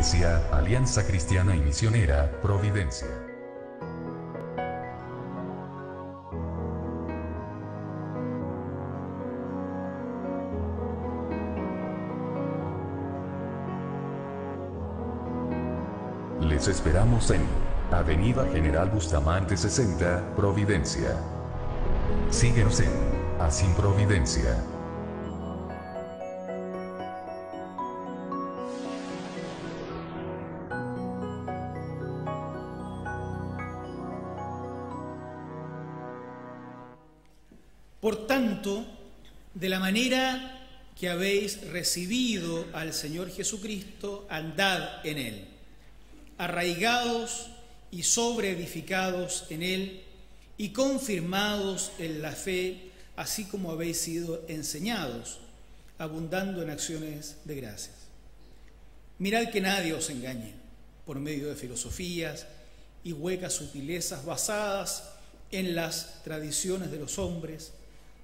Iglesia, Alianza Cristiana y Misionera, Providencia. Les esperamos en Avenida General Bustamante 60, Providencia. Síguenos en Así Providencia. Por tanto, de la manera que habéis recibido al Señor Jesucristo, andad en Él, arraigados y sobreedificados en Él, y confirmados en la fe, así como habéis sido enseñados, abundando en acciones de gracias. Mirad que nadie os engañe por medio de filosofías y huecas sutilezas basadas en las tradiciones de los hombres,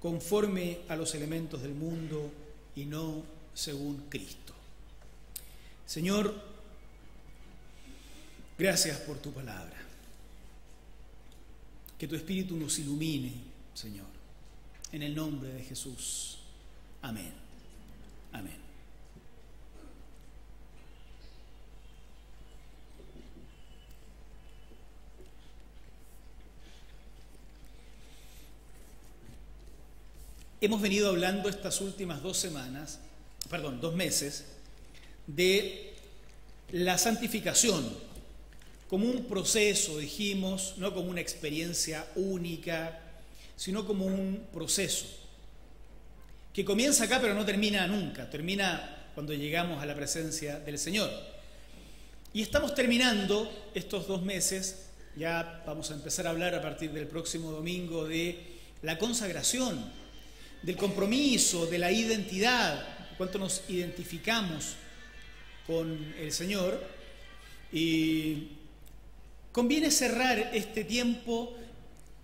conforme a los elementos del mundo y no según Cristo. Señor, gracias por tu palabra. Que tu Espíritu nos ilumine, Señor. En el nombre de Jesús. Amén. Amén. Hemos venido hablando estas últimas 2 meses, de la santificación como un proceso, dijimos, no como una experiencia única, sino como un proceso que comienza acá pero no termina nunca, termina cuando llegamos a la presencia del Señor. Y estamos terminando estos 2 meses, ya vamos a empezar a hablar a partir del próximo domingo de la consagración, del compromiso, de la identidad, cuánto nos identificamos con el Señor. Y conviene cerrar este tiempo,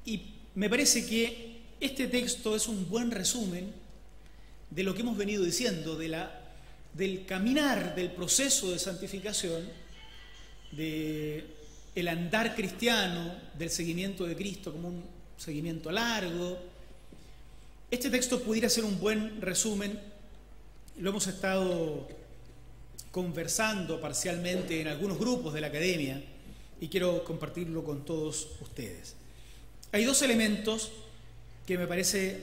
y me parece que este texto es un buen resumen de lo que hemos venido diciendo, del caminar, del proceso de santificación, del andar cristiano, del seguimiento de Cristo como un seguimiento largo. Este texto pudiera ser un buen resumen. Lo hemos estado conversando parcialmente en algunos grupos de la academia y quiero compartirlo con todos ustedes. Hay 2 elementos que me parece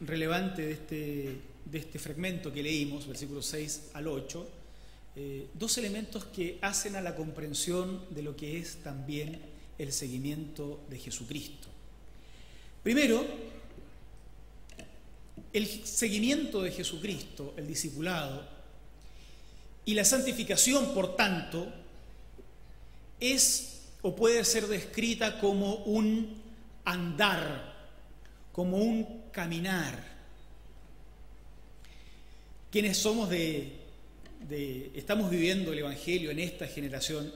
relevante de este fragmento que leímos, versículos 6 al 8, 2 elementos que hacen a la comprensión de lo que es también el seguimiento de Jesucristo. Primero, el seguimiento de Jesucristo, el discipulado, y la santificación, por tanto, es o puede ser descrita como un andar, como un caminar. Quienes somos estamos viviendo el Evangelio en esta generación,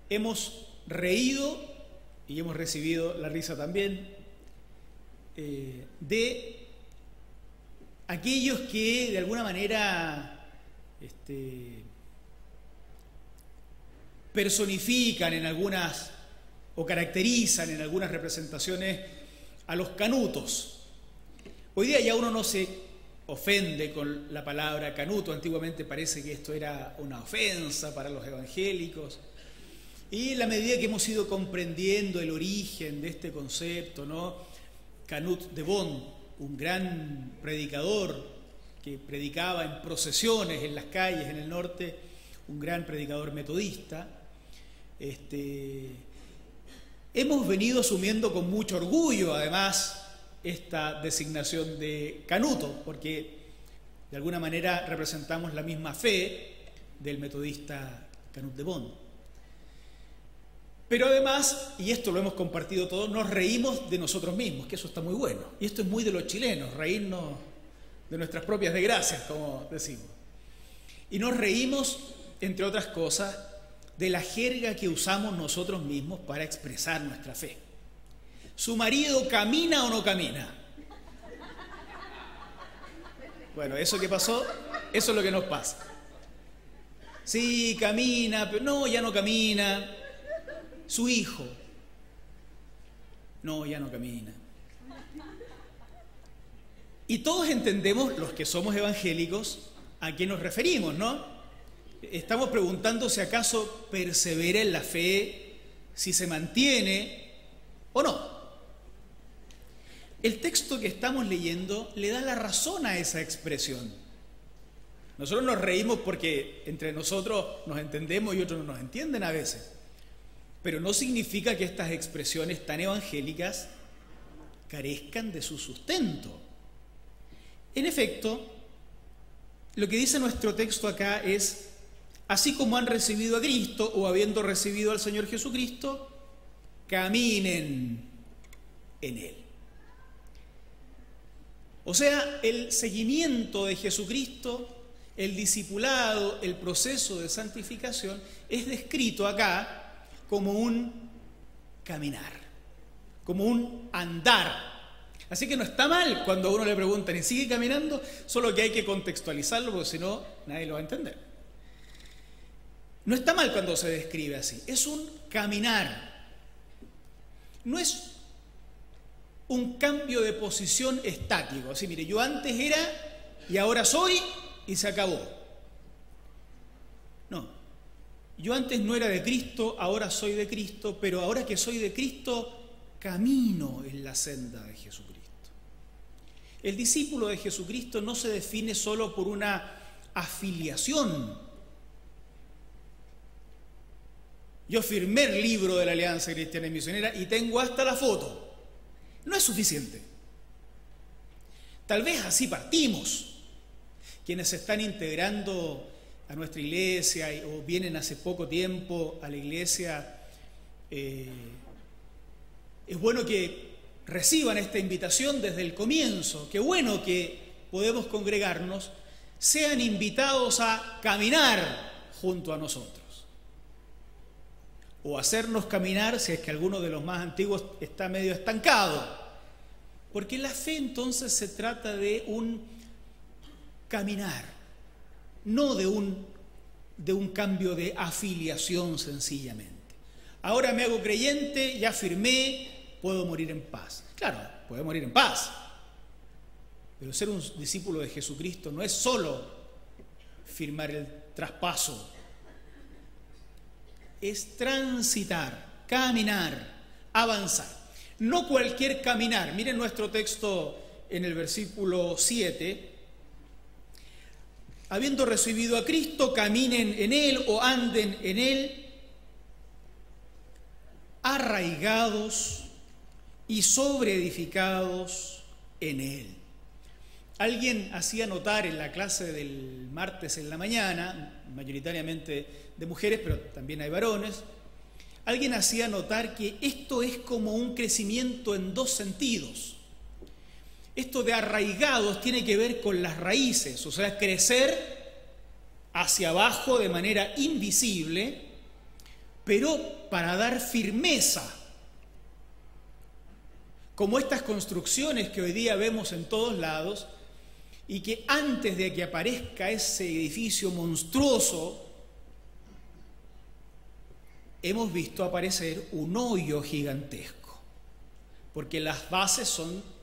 hemos reído y hemos recibido la risa también de aquellos que de alguna manera personifican en algunas o caracterizan en algunas representaciones a los canutos. Hoy día ya uno no se ofende con la palabra canuto. Antiguamente parece que esto era una ofensa para los evangélicos. Y en la medida que hemos ido comprendiendo el origen de este concepto, ¿no? Canut de Bond, un gran predicador que predicaba en procesiones en las calles en el norte, un gran predicador metodista, hemos venido asumiendo con mucho orgullo, además, esta designación de canuto, porque de alguna manera representamos la misma fe del metodista Canut de Bond. Pero además, y esto lo hemos compartido todos, nos reímos de nosotros mismos, que eso está muy bueno. Y esto es muy de los chilenos, reírnos de nuestras propias desgracias, como decimos. Y nos reímos, entre otras cosas, de la jerga que usamos nosotros mismos para expresar nuestra fe. ¿Su marido camina o no camina? Bueno, eso que pasó, eso es lo que nos pasa. Sí, camina, pero no, ya no camina. Su hijo. No, ya no camina. Y todos entendemos, los que somos evangélicos, a qué nos referimos, ¿no? Estamos preguntando si acaso persevera en la fe, si se mantiene o no. El texto que estamos leyendo le da la razón a esa expresión. Nosotros nos reímos porque entre nosotros nos entendemos y otros no nos entienden a veces. Pero no significa que estas expresiones tan evangélicas carezcan de su sustento. En efecto, lo que dice nuestro texto acá es: así como han recibido a Cristo o habiendo recibido al Señor Jesucristo, caminen en Él. O sea, el seguimiento de Jesucristo, el discipulado, el proceso de santificación es descrito acá como un caminar, como un andar. Así que no está mal cuando a uno le preguntan y sigue caminando, solo que hay que contextualizarlo porque si no, nadie lo va a entender. No está mal cuando se describe así, es un caminar. No es un cambio de posición estático. Así, mire, yo antes era y ahora soy y se acabó. No, yo antes no era de Cristo, ahora soy de Cristo, pero ahora que soy de Cristo, camino en la senda de Jesucristo. El discípulo de Jesucristo no se define solo por una afiliación. Yo firmé el libro de la Alianza Cristiana y Misionera y tengo hasta la foto. No es suficiente. Tal vez así partimos. Quienes se están integrando a nuestra iglesia o vienen hace poco tiempo a la iglesia, es bueno que reciban esta invitación desde el comienzo. Qué bueno que podemos congregarnos, sean invitados a caminar junto a nosotros. O hacernos caminar si es que alguno de los más antiguos está medio estancado. Porque la fe entonces se trata de un caminar, no de un cambio de afiliación sencillamente. Ahora me hago creyente, ya firmé, puedo morir en paz. Claro, puede morir en paz. Pero ser un discípulo de Jesucristo no es solo firmar el traspaso. Es transitar, caminar, avanzar. No cualquier caminar. Miren nuestro texto en el versículo 7. Habiendo recibido a Cristo, caminen en Él o anden en Él, arraigados y sobreedificados en Él. Alguien hacía notar en la clase del martes en la mañana, mayoritariamente de mujeres, pero también hay varones, alguien hacía notar que esto es como un crecimiento en dos sentidos. Esto de arraigados tiene que ver con las raíces, o sea, crecer hacia abajo de manera invisible, pero para dar firmeza. Como estas construcciones que hoy día vemos en todos lados y que antes de que aparezca ese edificio monstruoso, hemos visto aparecer un hoyo gigantesco, porque las bases son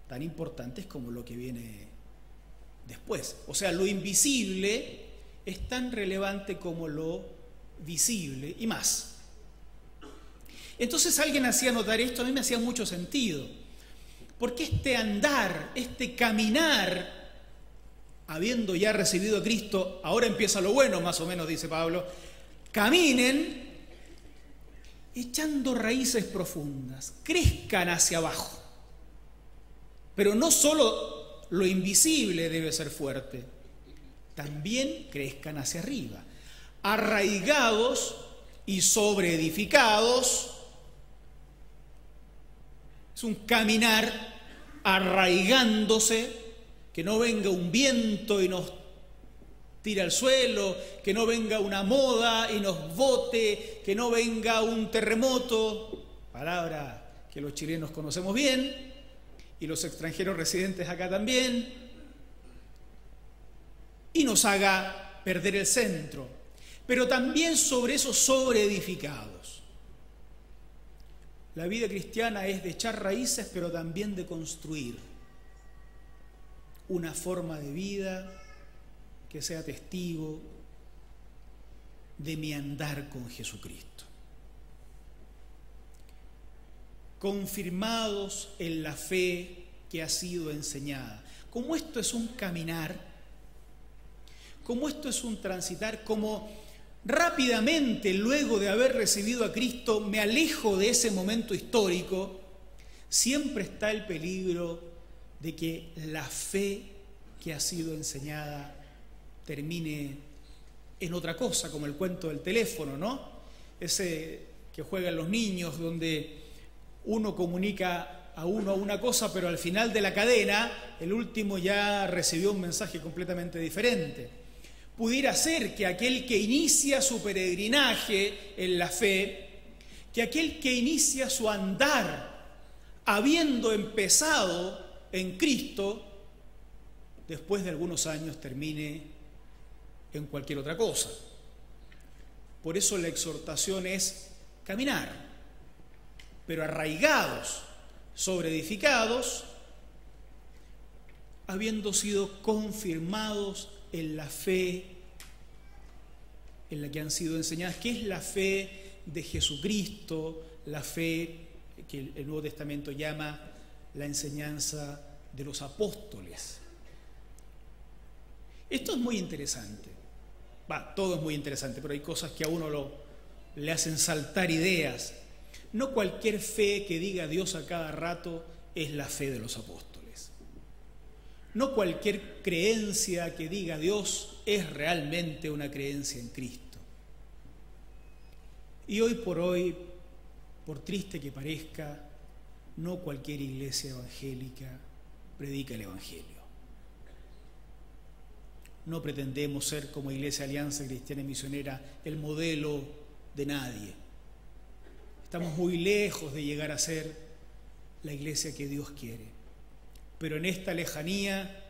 tan importantes como lo que viene después. O sea, lo invisible es tan relevante como lo visible y más. Entonces alguien hacía notar esto, a mí me hacía mucho sentido, porque este andar, este caminar, habiendo ya recibido a Cristo, ahora empieza lo bueno, más o menos dice Pablo, caminen echando raíces profundas, crezcan hacia abajo. Pero no solo lo invisible debe ser fuerte, también crezcan hacia arriba, arraigados y sobreedificados. Es un caminar arraigándose, que no venga un viento y nos tire al suelo, que no venga una moda y nos bote, que no venga un terremoto, palabra que los chilenos conocemos bien, y los extranjeros residentes acá también, y nos haga perder el centro. pero también sobre esos sobreedificados. La vida cristiana es de echar raíces, pero también de construir una forma de vida que sea testigo de mi andar con Jesucristo. Confirmados en la fe que ha sido enseñada. Como esto es un caminar, como esto es un transitar, como rápidamente luego de haber recibido a Cristo me alejo de ese momento histórico, siempre está el peligro de que la fe que ha sido enseñada termine en otra cosa, como el cuento del teléfono, ¿no? Ese que juegan los niños, donde uno comunica a uno una cosa, pero al final de la cadena, el último ya recibió un mensaje completamente diferente. Pudiera ser que aquel que inicia su peregrinaje en la fe, que aquel que inicia su andar, habiendo empezado en Cristo, después de algunos años termine en cualquier otra cosa. Por eso la exhortación es caminar, pero arraigados, sobreedificados, habiendo sido confirmados en la fe en la que han sido enseñadas, que es la fe de Jesucristo, la fe que el Nuevo Testamento llama la enseñanza de los apóstoles. Esto es muy interesante. Todo es muy interesante, pero hay cosas que a uno le hacen saltar ideas. No cualquier fe que diga Dios a cada rato es la fe de los apóstoles. No cualquier creencia que diga Dios es realmente una creencia en Cristo. Y hoy, por triste que parezca, no cualquier iglesia evangélica predica el Evangelio. No pretendemos ser, como Iglesia Alianza Cristiana y Misionera, el modelo de nadie. Estamos muy lejos de llegar a ser la iglesia que Dios quiere. Pero en esta lejanía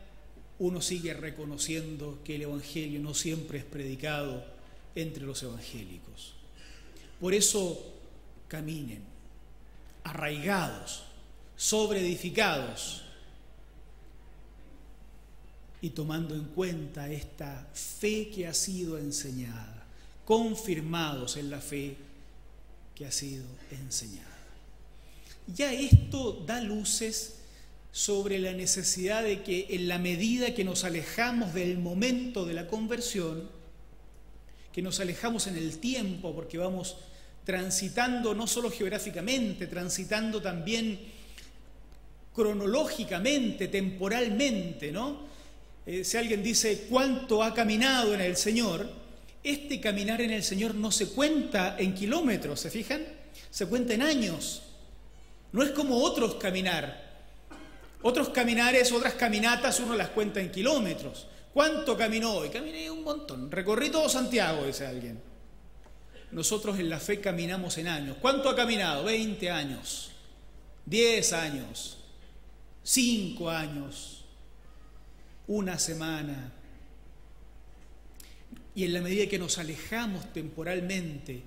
uno sigue reconociendo que el Evangelio no siempre es predicado entre los evangélicos. Por eso caminen, arraigados, sobreedificados, y tomando en cuenta esta fe que ha sido enseñada, confirmados en la fe que ha sido enseñada. Ya esto da luces sobre la necesidad de que en la medida que nos alejamos del momento de la conversión, que nos alejamos en el tiempo, porque vamos transitando no solo geográficamente, transitando también cronológicamente, temporalmente, ¿no? Si alguien dice cuánto ha caminado en el Señor, este caminar en el Señor no se cuenta en kilómetros, ¿se fijan? Se cuenta en años. No es como otros caminar. Otros caminares, otras caminatas, uno las cuenta en kilómetros. ¿Cuánto caminó hoy? Caminé un montón. Recorrí todo Santiago, dice alguien. Nosotros en la fe caminamos en años. ¿Cuánto ha caminado? 20 años, 10 años, 5 años. Una semana. Y en la medida que nos alejamos temporalmente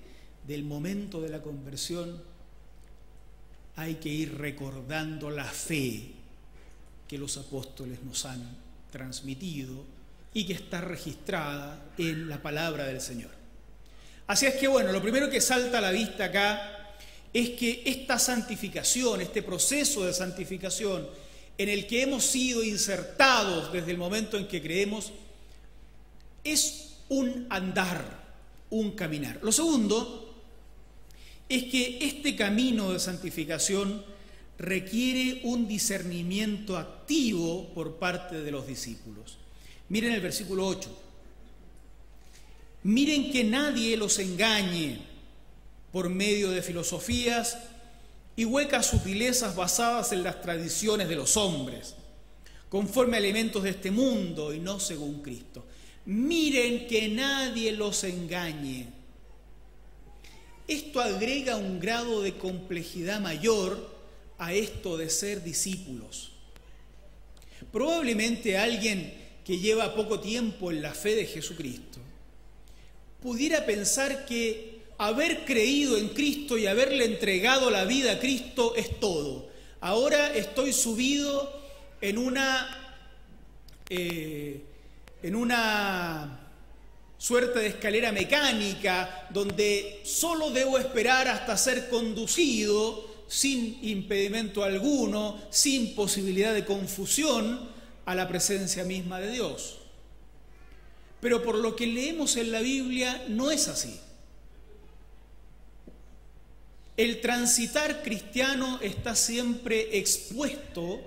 del momento de la conversión, hay que ir recordando la fe que los apóstoles nos han transmitido y que está registrada en la palabra del Señor. Así es que bueno, lo primero que salta a la vista acá es que esta santificación, este proceso de santificación en el que hemos sido insertados desde el momento en que creemos, es un andar, un caminar. Lo segundo es que este camino de santificación requiere un discernimiento activo por parte de los discípulos. Miren el versículo 8. Miren que nadie los engañe por medio de filosofías y huecas sutilezas basadas en las tradiciones de los hombres, conforme a elementos de este mundo y no según Cristo. Miren que nadie los engañe. Esto agrega un grado de complejidad mayor a esto de ser discípulos. Probablemente alguien que lleva poco tiempo en la fe de Jesucristo pudiera pensar que haber creído en Cristo y haberle entregado la vida a Cristo es todo. Ahora estoy subido en una suerte de escalera mecánica donde solo debo esperar hasta ser conducido sin impedimento alguno, sin posibilidad de confusión, a la presencia misma de Dios. Pero por lo que leemos en la Biblia no es así. El transitar cristiano está siempre expuesto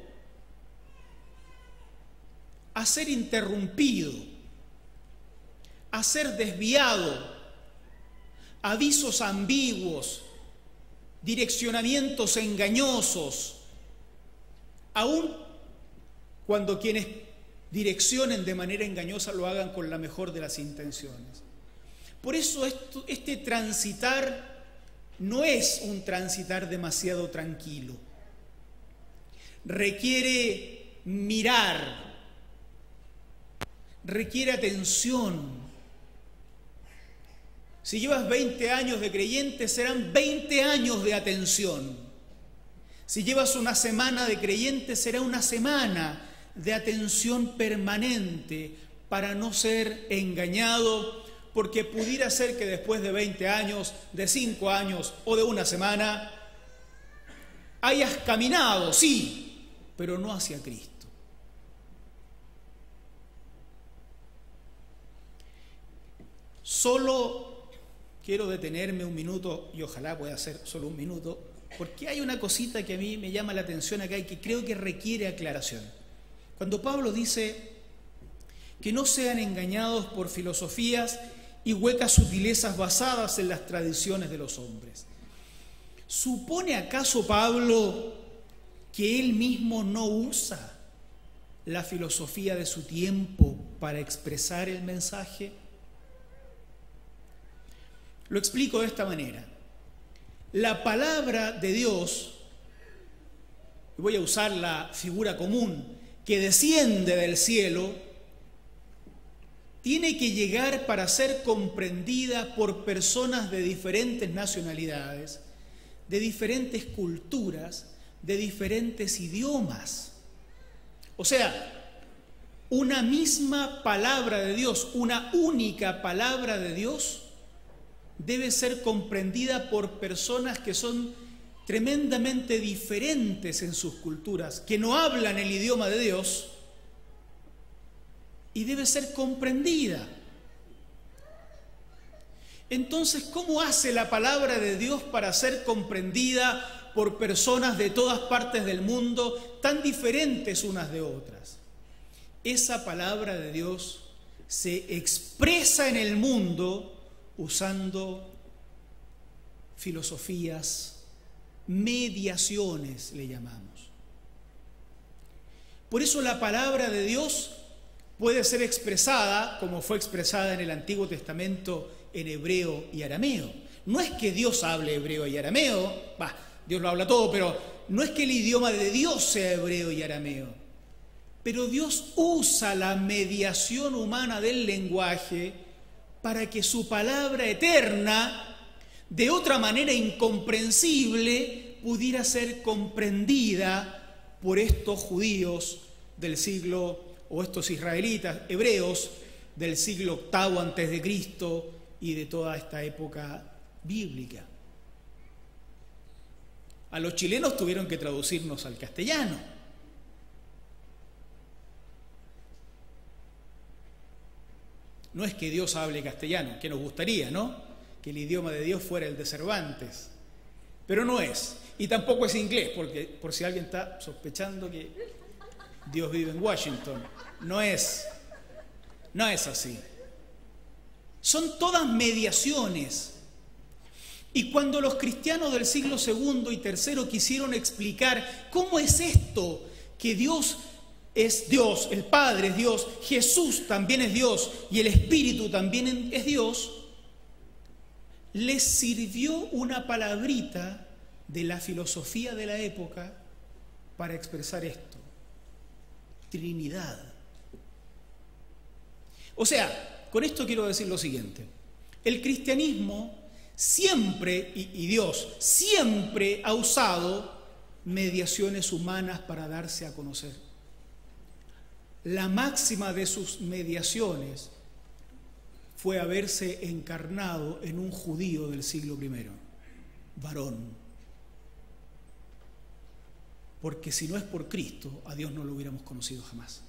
a ser interrumpido, a ser desviado, avisos ambiguos, direccionamientos engañosos, aun cuando quienes direccionen de manera engañosa lo hagan con la mejor de las intenciones. Por eso este transitar no es un transitar demasiado tranquilo. Requiere mirar, requiere atención. Si llevas 20 años de creyente, serán 20 años de atención. Si llevas una semana de creyente, será una semana de atención permanente para no ser engañado, porque pudiera ser que después de 20 años, de 5 años o de una semana, hayas caminado, sí, pero no hacia Cristo. Solo quiero detenerme un minuto, y ojalá pueda ser solo un minuto, porque hay una cosita que a mí me llama la atención acá y que creo que requiere aclaración. Cuando Pablo dice que no sean engañados por filosofías y huecas sutilezas basadas en las tradiciones de los hombres, ¿supone acaso Pablo que él mismo no usa la filosofía de su tiempo para expresar el mensaje? Lo explico de esta manera. La palabra de Dios, voy a usar la figura común, que desciende del cielo, tiene que llegar para ser comprendida por personas de diferentes nacionalidades, de diferentes culturas, de diferentes idiomas. O sea, una misma palabra de Dios, una única palabra de Dios, debe ser comprendida por personas que son tremendamente diferentes en sus culturas, que no hablan el idioma de Dios, y debe ser comprendida. Entonces, ¿cómo hace la palabra de Dios para ser comprendida por personas de todas partes del mundo, tan diferentes unas de otras? Esa palabra de Dios se expresa en el mundo usando filosofías, mediaciones le llamamos. Por eso la palabra de Dios puede ser expresada como fue expresada en el Antiguo Testamento en hebreo y arameo. No es que Dios hable hebreo y arameo, Dios lo habla todo, pero no es que el idioma de Dios sea hebreo y arameo. Pero Dios usa la mediación humana del lenguaje para que su palabra eterna, de otra manera incomprensible, pudiera ser comprendida por estos judíos del siglo, o estos israelitas, hebreos, del siglo VIII antes de Cristo y de toda esta época bíblica. A los chilenos tuvieron que traducirnos al castellano. No es que Dios hable castellano, que nos gustaría, ¿no? Que el idioma de Dios fuera el de Cervantes, pero no es. Y tampoco es inglés, porque por si alguien está sospechando que Dios vive en Washington, no es así. Son todas mediaciones. Y cuando los cristianos del siglo II y III quisieron explicar cómo es esto, que Dios es Dios, el Padre es Dios, Jesús también es Dios y el Espíritu también es Dios, les sirvió una palabrita de la filosofía de la época para expresar esto: Trinidad. O sea, con esto quiero decir lo siguiente: El cristianismo siempre, y Dios, siempre ha usado mediaciones humanas para darse a conocer. La máxima de sus mediaciones fue haberse encarnado en un judío del siglo I, varón. Porque si no es por Cristo, a Dios no lo hubiéramos conocido jamás.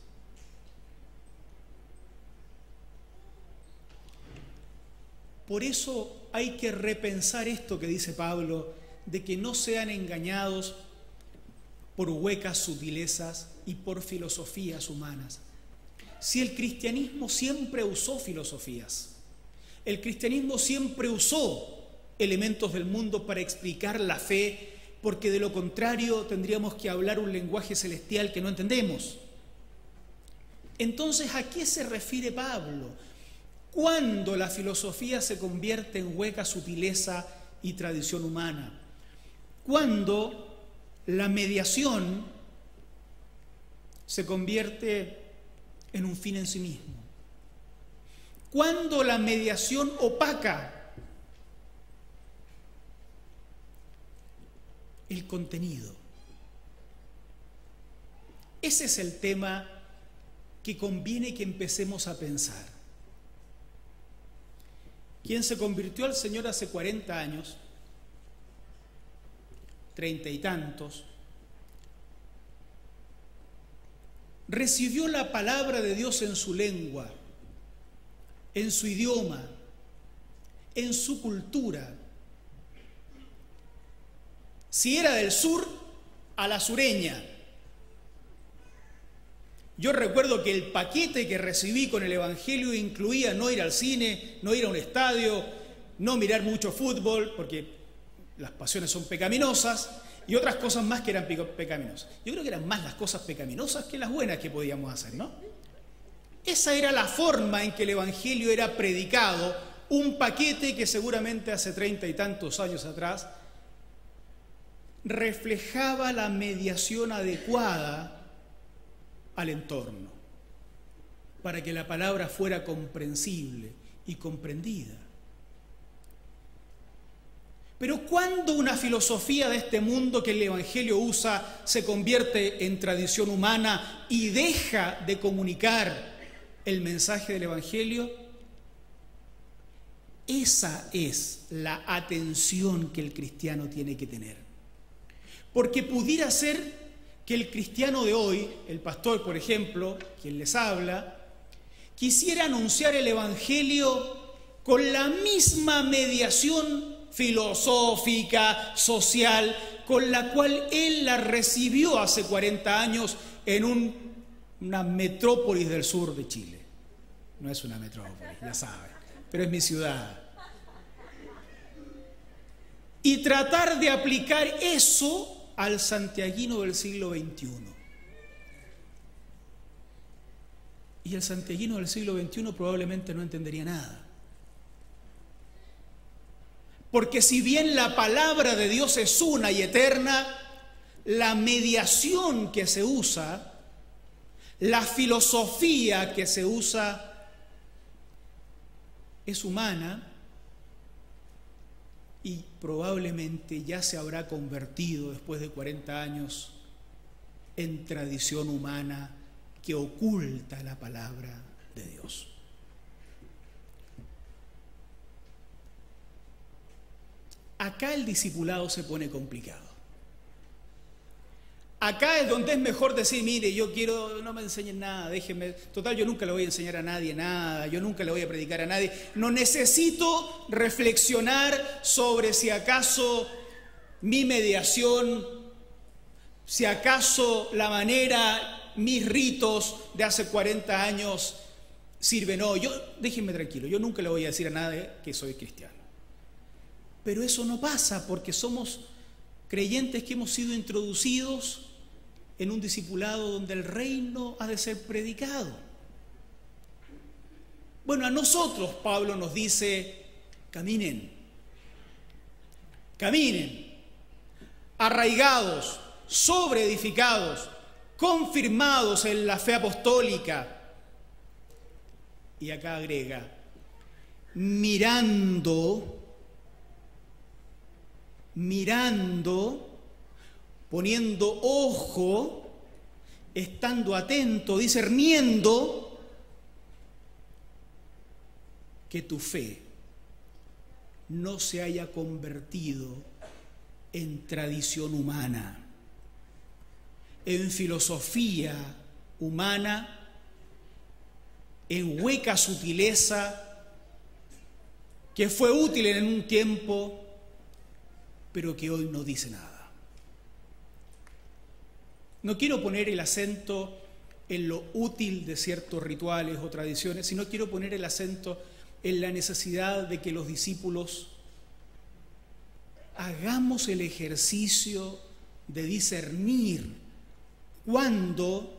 Por eso hay que repensar esto que dice Pablo, de que no sean engañados por huecas sutilezas y por filosofías humanas. Si el cristianismo siempre usó filosofías, el cristianismo siempre usó elementos del mundo para explicar la fe, porque de lo contrario tendríamos que hablar un lenguaje celestial que no entendemos. Entonces, ¿a qué se refiere Pablo? ¿Cuándo la filosofía se convierte en hueca sutileza y tradición humana? Cuando la mediación se convierte en un fin en sí mismo. Cuando la mediación opaca el contenido. Ese es el tema que conviene que empecemos a pensar. Quien se convirtió al Señor hace 40 años, 30 y tantos, recibió la palabra de Dios en su lengua, en su idioma, en su cultura. Si era del sur, a la sureña. Yo recuerdo que el paquete que recibí con el Evangelio incluía no ir al cine, no ir a un estadio, no mirar mucho fútbol, porque las pasiones son pecaminosas, y otras cosas más que eran pecaminosas. Yo creo que eran más las cosas pecaminosas que las buenas que podíamos hacer, ¿no? Esa era la forma en que el Evangelio era predicado, un paquete que seguramente hace 30 y tantos años atrás reflejaba la mediación adecuada al entorno, para que la palabra fuera comprensible y comprendida. Pero ¿cuándo una filosofía de este mundo que el Evangelio usa se convierte en tradición humana y deja de comunicar el mensaje del Evangelio? Esa es la atención que el cristiano tiene que tener. Porque pudiera ser que el cristiano de hoy, el pastor, por ejemplo, quien les habla, quisiera anunciar el Evangelio con la misma mediación filosófica, social, con la cual él la recibió hace 40 años en una metrópolis del sur de Chile. No es una metrópolis, ya saben, pero es mi ciudad. Y tratar de aplicar eso al santiaguino del siglo XXI. Y el santiaguino del siglo XXI probablemente no entendería nada. Porque si bien la palabra de Dios es una y eterna, la mediación que se usa, la filosofía que se usa es humana y probablemente ya se habrá convertido después de 40 años en tradición humana que oculta la palabra de Dios. Acá el discipulado se pone complicado. Acá es donde es mejor decir, mire, yo quiero, no me enseñen nada, déjenme, total, yo nunca le voy a enseñar a nadie nada, yo nunca le voy a predicar a nadie, no necesito reflexionar sobre si acaso mi mediación, si acaso la manera, mis ritos de hace 40 años sirven. No, déjenme tranquilo, yo nunca le voy a decir a nadie que soy cristiano. Pero eso no pasa porque somos creyentes que hemos sido introducidos en un discipulado donde el reino ha de ser predicado. Bueno, a nosotros Pablo nos dice, caminen, arraigados, sobreedificados, confirmados en la fe apostólica. Y acá agrega, mirando, poniendo ojo, estando atento, discerniendo, que tu fe no se haya convertido en tradición humana, en filosofía humana, en hueca sutileza que fue útil en un tiempo, pero que hoy no dice nada. No quiero poner el acento en lo útil de ciertos rituales o tradiciones, sino quiero poner el acento en la necesidad de que los discípulos hagamos el ejercicio de discernir cuando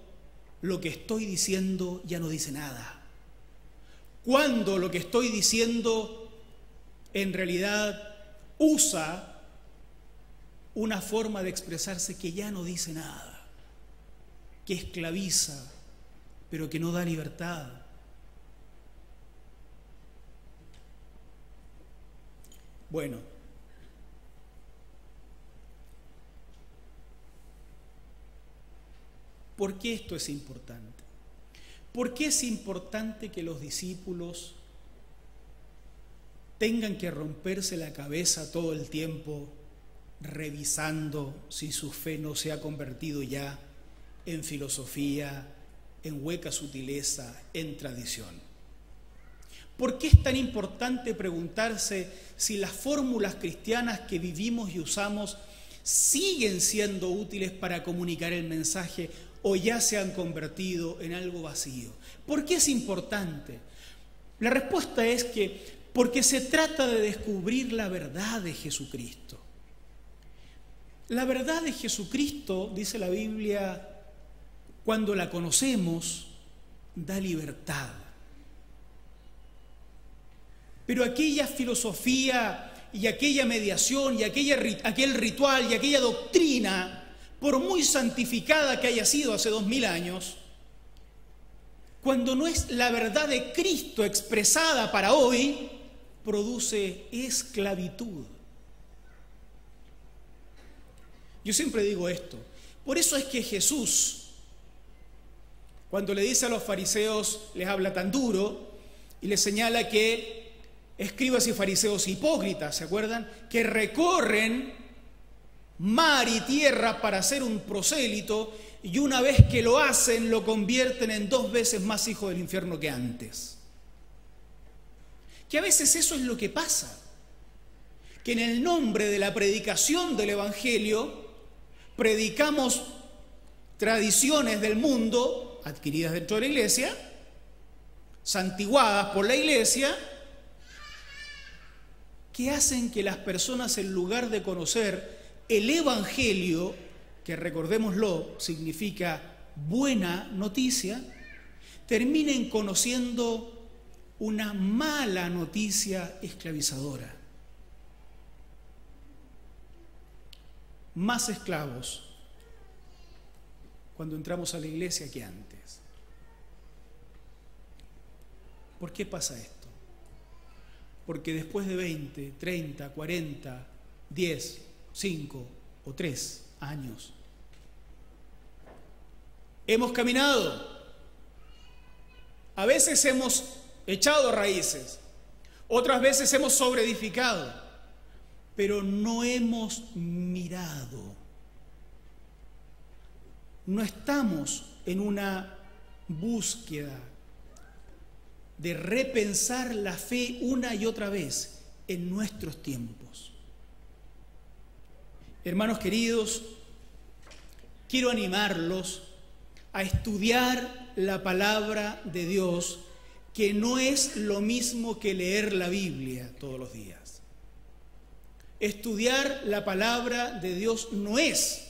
lo que estoy diciendo ya no dice nada, cuando lo que estoy diciendo en realidad usa una forma de expresarse que ya no dice nada, que esclaviza, pero que no da libertad. Bueno, ¿por qué esto es importante? ¿Por qué es importante que los discípulos tengan que romperse la cabeza todo el tiempo revisando si su fe no se ha convertido ya en filosofía, en hueca sutileza, en tradición? ¿Por qué es tan importante preguntarse si las fórmulas cristianas que vivimos y usamos siguen siendo útiles para comunicar el mensaje o ya se han convertido en algo vacío? ¿Por qué es importante? La respuesta es que porque se trata de descubrir la verdad de Jesucristo. La verdad de Jesucristo, dice la Biblia, cuando la conocemos, da libertad. Pero aquella filosofía y aquella mediación y aquel ritual y aquella doctrina, por muy santificada que haya sido hace 2000 años, cuando no es la verdad de Cristo expresada para hoy, produce esclavitud. Yo siempre digo esto. Por eso es que Jesús, cuando le dice a los fariseos, les habla tan duro y les señala que escribas y fariseos hipócritas, ¿se acuerdan? Que recorren mar y tierra para ser un prosélito y una vez que lo hacen lo convierten en 2 veces más hijo del infierno que antes. Que a veces eso es lo que pasa, que en el nombre de la predicación del Evangelio predicamos tradiciones del mundo adquiridas dentro de la iglesia, santiguadas por la iglesia, que hacen que las personas, en lugar de conocer el Evangelio, que recordémoslo, significa buena noticia, terminen conociendo una mala noticia esclavizadora. Más esclavos cuando entramos a la iglesia que antes. ¿Por qué pasa esto? Porque después de 20, 30, 40, 10, 5 o 3 años, hemos caminado. A veces hemos echado raíces, otras veces hemos sobreedificado, pero no hemos mirado. No estamos en una búsqueda de repensar la fe una y otra vez en nuestros tiempos. Hermanos queridos, quiero animarlos a estudiar la palabra de Dios, que no es lo mismo que leer la Biblia todos los días. Estudiar la palabra de Dios no es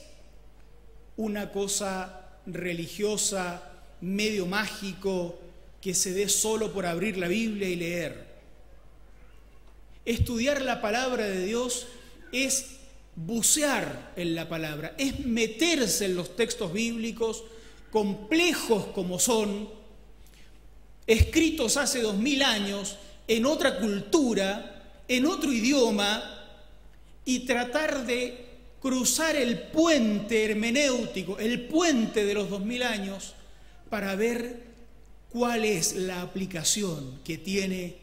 una cosa religiosa, medio mágico, que se dé solo por abrir la Biblia y leer. Estudiar la palabra de Dios es bucear en la palabra, es meterse en los textos bíblicos, complejos como son, escritos hace 2000 años, en otra cultura, en otro idioma, y tratar de cruzar el puente hermenéutico, el puente de los 2000 años, para ver cuál es la aplicación que tiene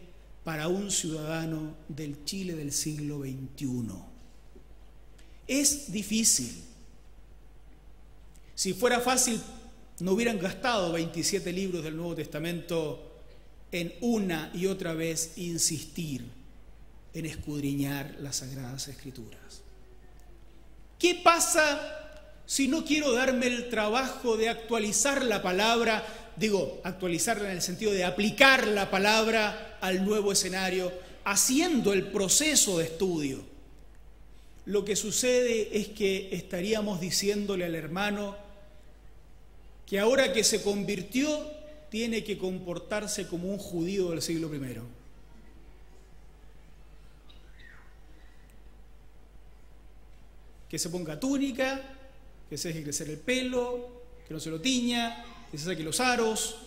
para un ciudadano del Chile del siglo XXI. Es difícil. Si fuera fácil, no hubieran gastado 27 libros del Nuevo Testamento en una y otra vez insistir en escudriñar las Sagradas Escrituras. ¿Qué pasa si no quiero darme el trabajo de actualizar la palabra? Digo, actualizarla en el sentido de aplicar la palabra al nuevo escenario, haciendo el proceso de estudio. Lo que sucede es que estaríamos diciéndole al hermano que ahora que se convirtió, tiene que comportarse como un judío del siglo I. Que se ponga túnica, que se deje crecer el pelo, que no se lo tiña, que se saque los aros,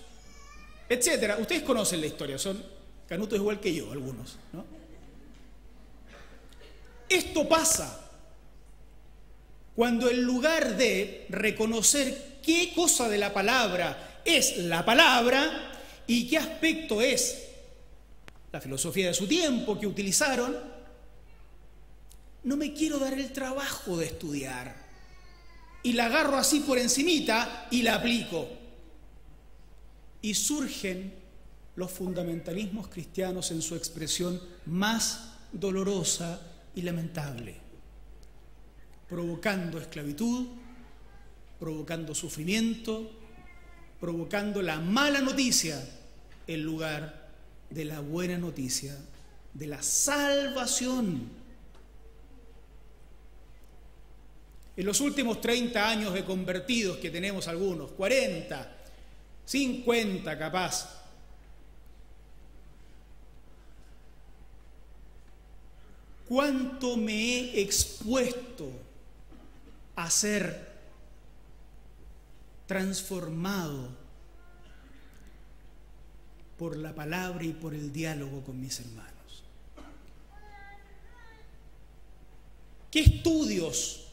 etcétera. Ustedes conocen la historia, son canutos igual que yo, algunos, ¿no? Esto pasa cuando en lugar de reconocer qué cosa de la palabra es la palabra y qué aspecto es la filosofía de su tiempo que utilizaron, no me quiero dar el trabajo de estudiar y la agarro así por encimita y la aplico. Y surgen los fundamentalismos cristianos en su expresión más dolorosa y lamentable, provocando esclavitud, provocando sufrimiento, provocando la mala noticia en lugar de la buena noticia de la salvación. En los últimos 30 años de convertidos que tenemos algunos, 40, 50 capaz, ¿cuánto me he expuesto a ser transformado por la palabra y por el diálogo con mis hermanos? ¿Qué estudios?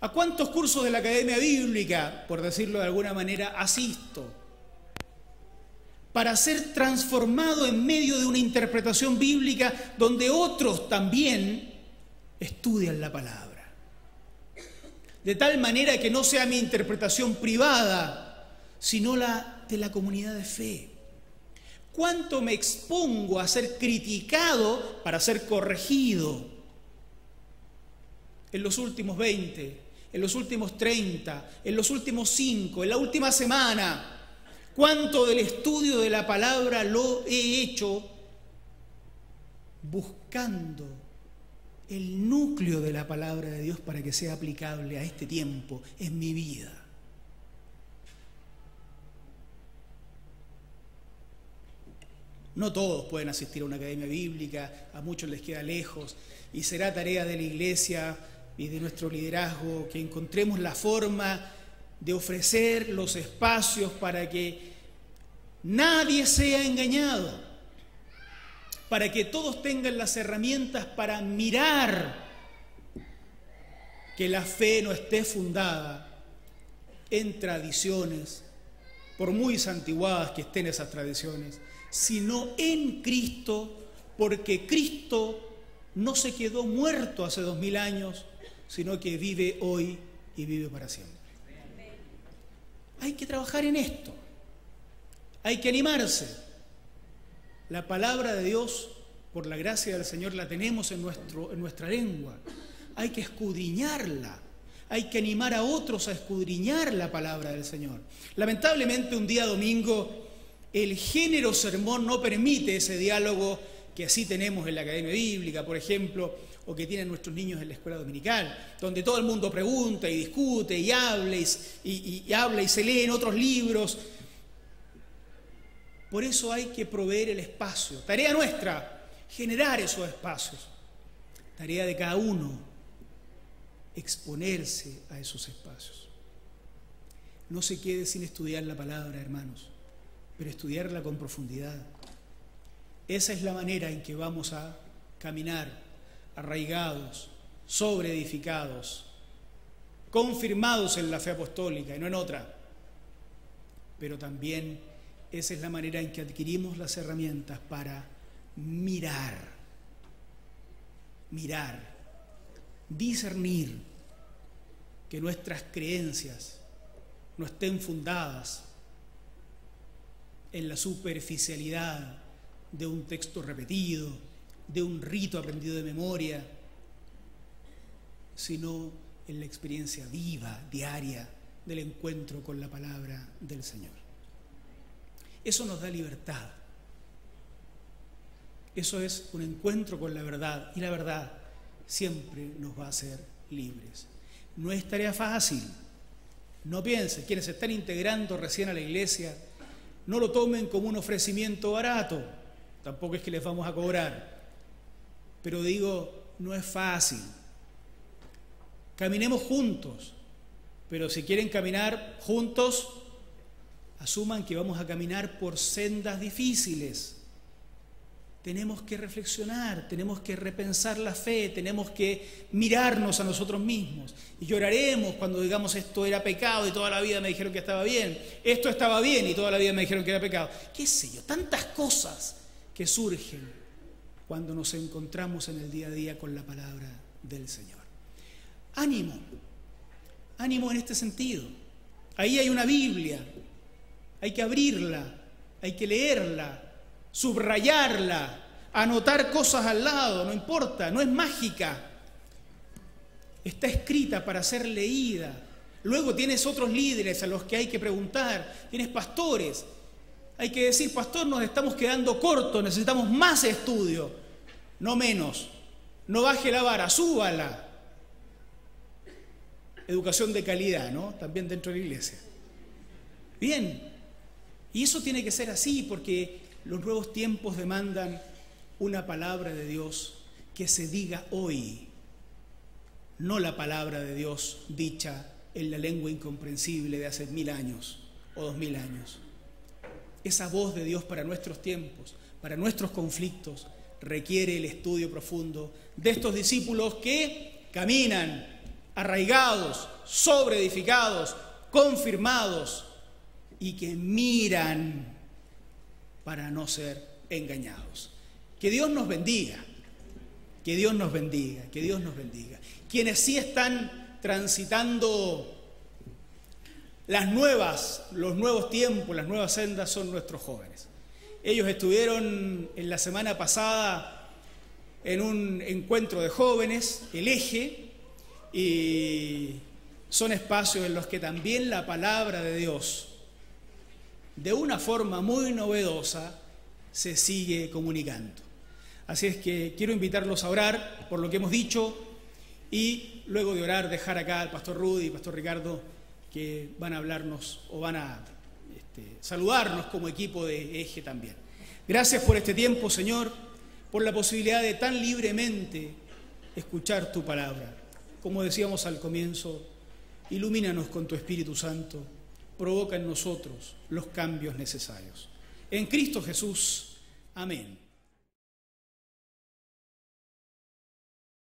¿A cuántos cursos de la Academia Bíblica, por decirlo de alguna manera, asisto para ser transformado en medio de una interpretación bíblica donde otros también estudian la palabra? De tal manera que no sea mi interpretación privada, sino la de la comunidad de fe. ¿Cuánto me expongo a ser criticado para ser corregido? En los últimos 20, en los últimos 30, en los últimos 5, en la última semana, ¿cuánto del estudio de la palabra lo he hecho buscando el núcleo de la palabra de Dios para que sea aplicable a este tiempo en mi vida? No todos pueden asistir a una academia bíblica, a muchos les queda lejos, y será tarea de la Iglesia y de nuestro liderazgo que encontremos la forma de ofrecer los espacios para que nadie sea engañado, para que todos tengan las herramientas para mirar que la fe no esté fundada en tradiciones, por muy santiguadas que estén esas tradiciones, sino en Cristo, porque Cristo no se quedó muerto hace 2000 años, sino que vive hoy y vive para siempre. Hay que trabajar en esto, hay que animarse. La palabra de Dios, por la gracia del Señor, la tenemos en nuestra lengua. Hay que escudriñarla, hay que animar a otros a escudriñar la palabra del Señor. Lamentablemente, un día domingo, el género sermón no permite ese diálogo que así tenemos en la Academia Bíblica, por ejemplo, o que tienen nuestros niños en la escuela dominical, donde todo el mundo pregunta y discute y habla y se leen otros libros. Por eso hay que proveer el espacio. Tarea nuestra, generar esos espacios. Tarea de cada uno, exponerse a esos espacios. No se quede sin estudiar la palabra, hermanos, pero estudiarla con profundidad. Esa es la manera en que vamos a caminar arraigados, sobreedificados, confirmados en la fe apostólica y no en otra. Pero también esa es la manera en que adquirimos las herramientas para mirar, discernir que nuestras creencias no estén fundadas en la superficialidad de un texto repetido, de un rito aprendido de memoria, sino en la experiencia viva, diaria, del encuentro con la palabra del Señor. Eso nos da libertad. Eso es un encuentro con la verdad, y la verdad siempre nos va a hacer libres. No es tarea fácil. No piensen, quienes se están integrando recién a la iglesia, no lo tomen como un ofrecimiento barato. Tampoco es que les vamos a cobrar. Pero digo, no es fácil. Caminemos juntos, pero si quieren caminar juntos, asuman que vamos a caminar por sendas difíciles. Tenemos que reflexionar, tenemos que repensar la fe, tenemos que mirarnos a nosotros mismos. Y lloraremos cuando digamos esto era pecado y toda la vida me dijeron que estaba bien. Esto estaba bien y toda la vida me dijeron que era pecado. ¿Qué sé yo? Tantas cosas que surgen cuando nos encontramos en el día a día con la palabra del Señor. Ánimo, ánimo en este sentido. Ahí hay una Biblia, hay que abrirla, hay que leerla, subrayarla, anotar cosas al lado, no importa, no es mágica. Está escrita para ser leída. Luego tienes otros líderes a los que hay que preguntar, tienes pastores. Hay que decir, pastor, nos estamos quedando cortos, necesitamos más estudio, no menos. No baje la vara, súbala. Educación de calidad, ¿no? También dentro de la iglesia. Bien, y eso tiene que ser así porque los nuevos tiempos demandan una palabra de Dios que se diga hoy, no la palabra de Dios dicha en la lengua incomprensible de hace 1000 años o 2000 años. Esa voz de Dios para nuestros tiempos, para nuestros conflictos, requiere el estudio profundo de estos discípulos que caminan arraigados, sobreedificados, confirmados y que miran para no ser engañados. Que Dios nos bendiga, que Dios nos bendiga, que Dios nos bendiga. Quienes sí están transitando los nuevos tiempos, las nuevas sendas son nuestros jóvenes. Ellos estuvieron en la semana pasada en un encuentro de jóvenes, el Eje, y son espacios en los que también la palabra de Dios, de una forma muy novedosa, se sigue comunicando. Así es que quiero invitarlos a orar por lo que hemos dicho y luego de orar dejar acá al pastor Rudy y pastor Ricardo que van a hablarnos o van a saludarnos como equipo de Eje también. Gracias por este tiempo, Señor, por la posibilidad de tan libremente escuchar tu palabra. Como decíamos al comienzo, ilumínanos con tu Espíritu Santo, provoca en nosotros los cambios necesarios. En Cristo Jesús, amén.